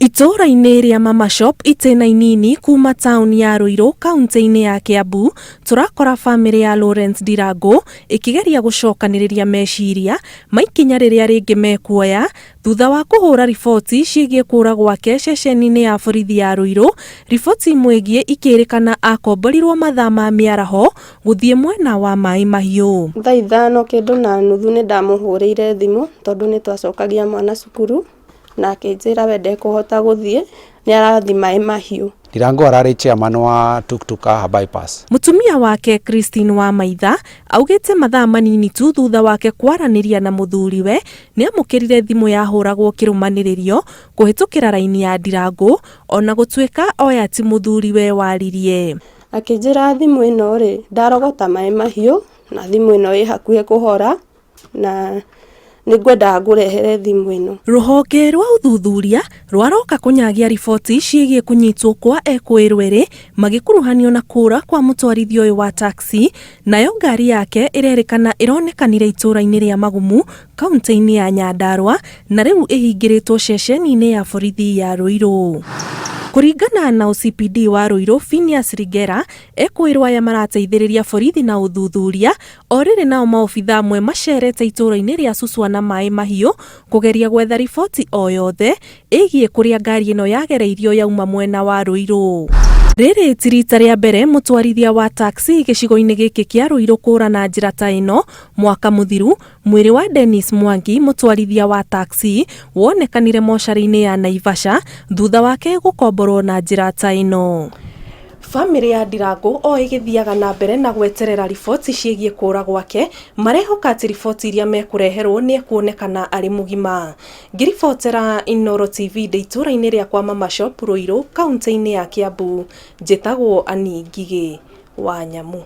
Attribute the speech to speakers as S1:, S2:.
S1: Itũũra-inĩ rĩa Mama Shop itena inini kuuma tauni ya Ruiru kaunti-inĩ ya Kiambu turakora bamĩrĩ ya Lawrence Ndirangu ikigeria gucokanĩrĩria meciria maikinya rĩrĩa rĩngĩ mekuoya thutha wa kũhũra riboti ciĩgiĩ kũra gwake ceceni-inĩ ya borithi ya Ruiru. Riboti imwegiĩ ikĩrĩkana akomborirwo mathaa ma mĩaraho gũthiĩ mwena wa maĩ mahiũ.
S2: Thaa 5:30 nĩ ndamũhũrĩire thimũ tondũ nĩ twacokagia mwana cukuru na akĩnjĩra we ndekũhota gũthiĩ nĩ arathi maĩ mahiũ.
S3: Ndirangu ararĩ chairman wa Kieha bypass.
S1: Mutumia wake Christine wa Maitha augĩte mathaa manini tu thutha wake kwaranĩria na mũthuriwe nĩ amũkĩrire thimũ yahũragwo kĩrũmanĩrĩrio kũhĩtũkĩra raini ya Ndirangu ona gũtuĩka oya ti mũthuriwe waririe.
S2: Akĩnjĩra thimũ ĩno rĩ ndarogota maĩ mahiũ na thimũ ĩno ĩ hakuhĩ kũhora na nĩngwenda ngũrehere thimũ ĩno.
S1: Rũhonge rwa ũthuthuria rwaroka kũnyagia riboti ciĩgiĩ kũnyitwo kwa ekũĩrwo erĩ magĩkuruhanio na kũra kwa mũtwarithia ũyũ wa taxi, nayo ngari yake ĩrerĩkana ĩronekanire itũũra-inĩ rĩa Magumu kaunti-inĩ ya Nyandarua na rĩu ĩhingĩrĩtwo ceceni-inĩ ya borithi ya Ruiru. Kũringana na OCPD wa Ruiru Phineas Rigera, ekũĩrwo aya marateithĩrĩria borithi na ũthuthuria, orire nao maobitha amwe macerete itũũra-inĩ rĩa Suswa na maĩ mahiũ kũgeria gwetha riboti o yothe ĩgiĩ kũrĩa ngari ĩno yagereirio yauma mwena wa Ruiru. Rĩrĩ ti rita rĩa mbere mũtwarithia wa taxi gĩcigo-inĩ gĩkĩ kĩa Ruiru kũra na njĩra ta ĩno. Mwaka mũthiru mwĩrĩ wa Dennis Mwangi mũtwarithia wa taxi wonekanire mocarĩ-inĩ ya Naivasha thutha wake gukomborwo na njĩra ta ĩno. Bamĩrĩ ya Ndirangu o ĩgĩthiaga na mbere na gweterera riboti ciĩgiĩ kũra gwake, marehoka atĩ riboti iria mekũreherwo nĩ ekuonekana arĩ mũgima. Ngĩribotera Inooro TV itũũra-inĩ rĩakwa Mama Shop Ruiru kaunti-inĩ ya Kiambu, njĩtagwo Ani Ngigĩ wa Nyamu.